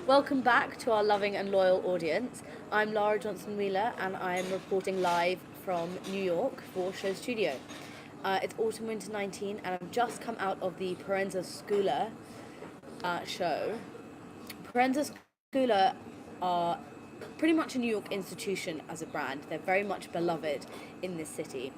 Welcome back to our loving and loyal audience. I'm Lara Johnson-Wheeler and I am reporting live from New York for Show Studio. It's autumn winter 19 and I've just come out of the Proenza Schouler show. Proenza Schouler are pretty much a New York institution as a brand. They're very much beloved in this city.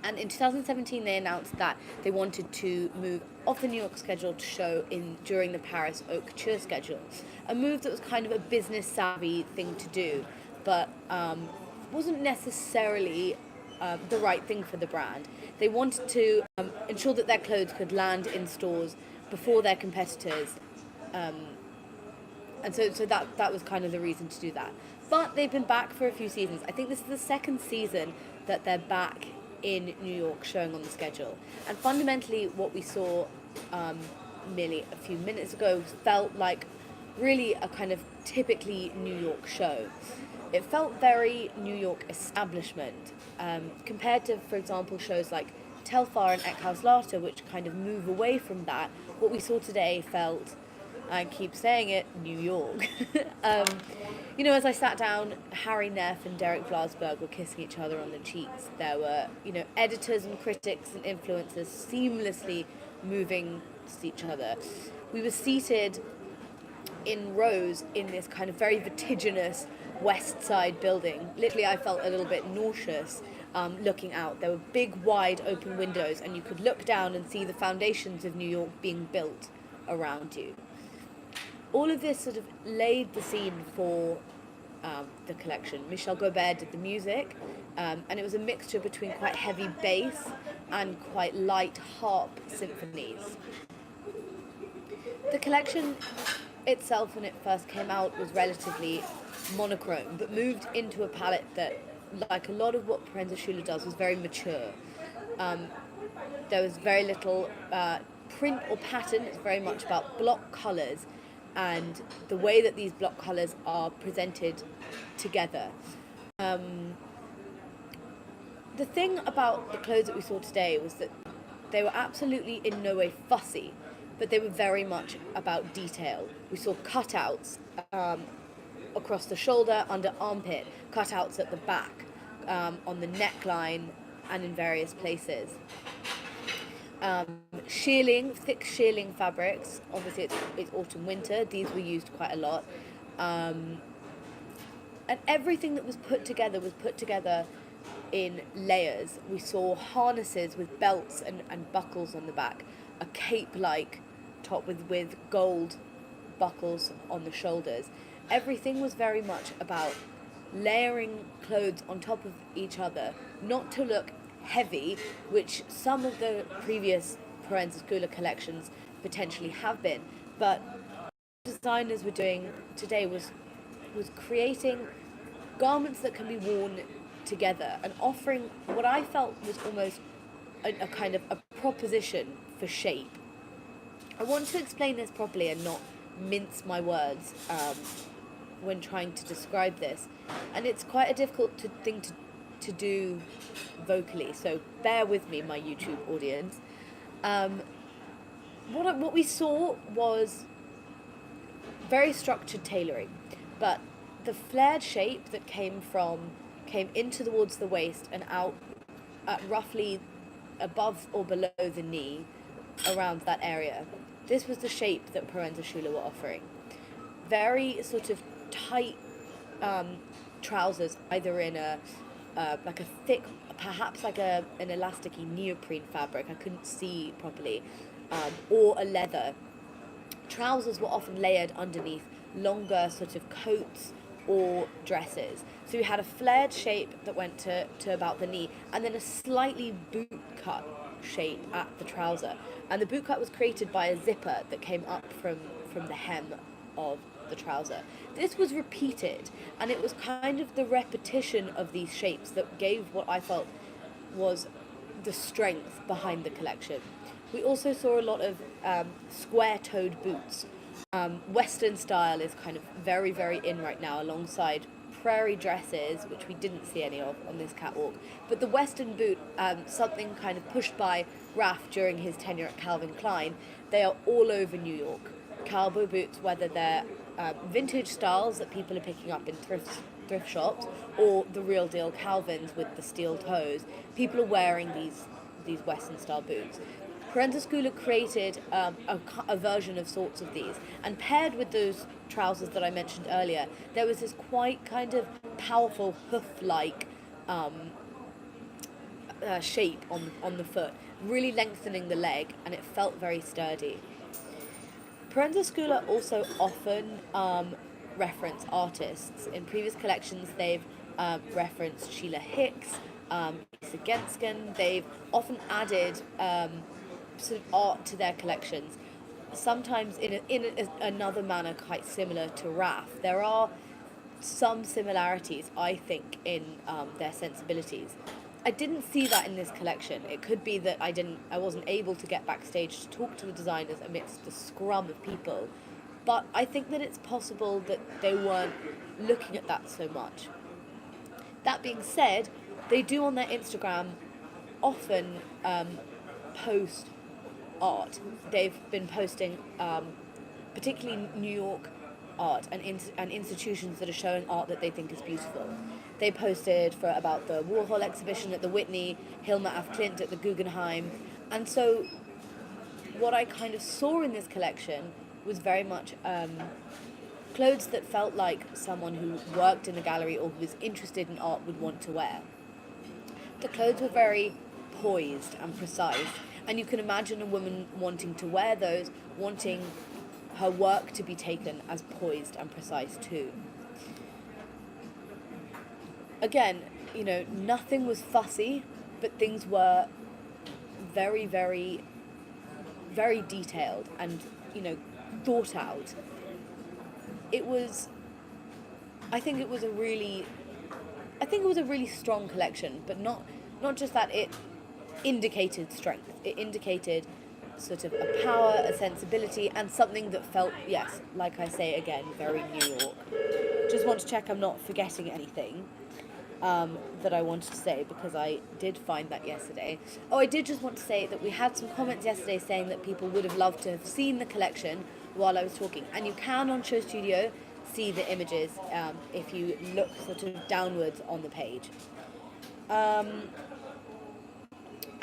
And in 2017, they announced that they wanted to move off the New York schedule to show during the Paris Haute Couture schedule. A move that was kind of a business savvy thing to do, but wasn't necessarily the right thing for the brand. They wanted to ensure that their clothes could land in stores before their competitors, and so that was kind of the reason to do that. But they've been back for a few seasons. I think this is the second season that they're back in New York showing on the schedule. And fundamentally what we saw merely a few minutes ago felt like really a kind of typically New York show. It felt very New York establishment, compared to, for example, shows like Telfar and Eckhaus Later, which kind of move away from that. What we saw today felt, I keep saying it, New York. As I sat down, Harry Neff and Derek Blasberg were kissing each other on the cheeks. There were, editors and critics and influencers seamlessly moving to each other. We were seated in rows in this kind of very vertiginous West Side building. Literally, I felt a little bit nauseous looking out. There were big, wide open windows, and you could look down and see the foundations of New York being built around you. All of this sort of laid the scene for the collection. Michel Gobert did the music, and it was a mixture between quite heavy bass and quite light harp symphonies. The collection itself, when it first came out, was relatively monochrome, but moved into a palette that, like a lot of what Proenza Schouler does, was very mature. There was very little print or pattern. It's very much about block colours and the way that these block colours are presented together. The thing about the clothes that we saw today was that they were absolutely in no way fussy, but they were very much about detail. We saw cutouts across the shoulder, under armpit, cutouts at the back, on the neckline, and in various places. Thick shearling fabrics. Obviously, it's autumn winter. These were used quite a lot, and everything that was put together in layers. We saw harnesses with belts and buckles on the back, a cape-like top with gold buckles on the shoulders. Everything was very much about layering clothes on top of each other, not to look heavy, which some of the previous Proenza Schouler collections potentially have been, but what designers were doing today was creating garments that can be worn together and offering what I felt was almost a kind of a proposition for shape. I want to explain this properly and not mince my words when trying to describe this, and it's quite a difficult thing to do vocally, so bear with me, my YouTube audience. What we saw was very structured tailoring, but the flared shape that came in towards the waist and out at roughly above or below the knee, around that area. This was the shape that Proenza Schouler were offering. Very sort of tight trousers, either in like a thick, perhaps like an elasticy neoprene fabric, I couldn't see properly, or a leather. Trousers were often layered underneath longer sort of coats or dresses. So we had a flared shape that went to about the knee, and then a slightly boot cut shape at the trouser. And the boot cut was created by a zipper that came up from the hem of the trouser. This was repeated, and it was kind of the repetition of these shapes that gave what I felt was the strength behind the collection. We also saw a lot of square-toed boots. Western style is kind of very, very in right now, alongside prairie dresses, which we didn't see any of on this catwalk. But the Western boot, something kind of pushed by Raf during his tenure at Calvin Klein, they are all over New York. cowboy boots, whether they're vintage styles that people are picking up in thrift shops, or the real deal Calvins with the steel toes. People are wearing these Western style boots. Proenza Schouler created a version of sorts of these, and paired with those trousers that I mentioned earlier, there was this quite kind of powerful hoof-like shape on the foot, really lengthening the leg, and it felt very sturdy. Proenza Schouler also often reference artists. In previous collections, they've referenced Sheila Hicks, Lisa Genskin. They've often added sort of art to their collections, sometimes in another manner quite similar to Raf. There are some similarities, I think, in their sensibilities. I didn't see that in this collection. It could be that I wasn't able to get backstage to talk to the designers amidst the scrum of people, but I think that it's possible that they weren't looking at that so much. That being said, they do on their Instagram often post art. They've been posting particularly New York art and institutions that are showing art that they think is beautiful. They posted about the Warhol exhibition at the Whitney, Hilma af Klint at the Guggenheim, and so what I kind of saw in this collection was very much clothes that felt like someone who worked in a gallery or who was interested in art would want to wear. The clothes were very poised and precise, and you can imagine a woman wanting to wear those, wanting her work to be taken as poised and precise too. Again, nothing was fussy, but things were very, very, very detailed and, thought out. I think it was a really strong collection, but not just that it indicated strength. It indicated sort of a power, a sensibility, and something that felt, yes, like I say again, very New York. Just want to check I'm not forgetting anything that I wanted to say, because I did find that yesterday. Oh, I did just want to say that we had some comments yesterday saying that people would have loved to have seen the collection while I was talking, and you can on Show Studio see the images if you look sort of downwards on the page.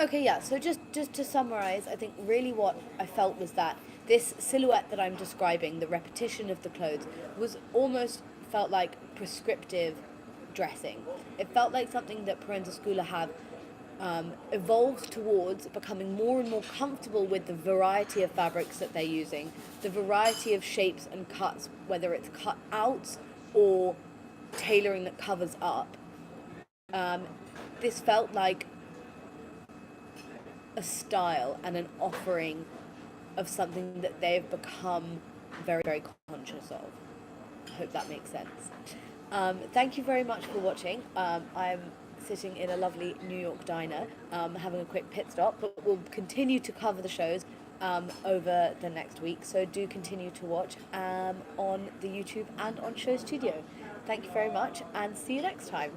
Okay, yeah, so just to summarize, I think really what I felt was that this silhouette that I'm describing, the repetition of the clothes, felt like prescriptive dressing. It felt like something that Proenza Schouler have evolved towards becoming more and more comfortable with the variety of fabrics that they're using, the variety of shapes and cuts, whether it's cut outs or tailoring that covers up. This felt like a style and an offering of something that they've become very, very conscious of. I hope that makes sense. Thank you very much for watching. I'm sitting in a lovely New York diner, having a quick pit stop, but we'll continue to cover the shows over the next week, so do continue to watch on the YouTube and on Show Studio. Thank you very much, and see you next time.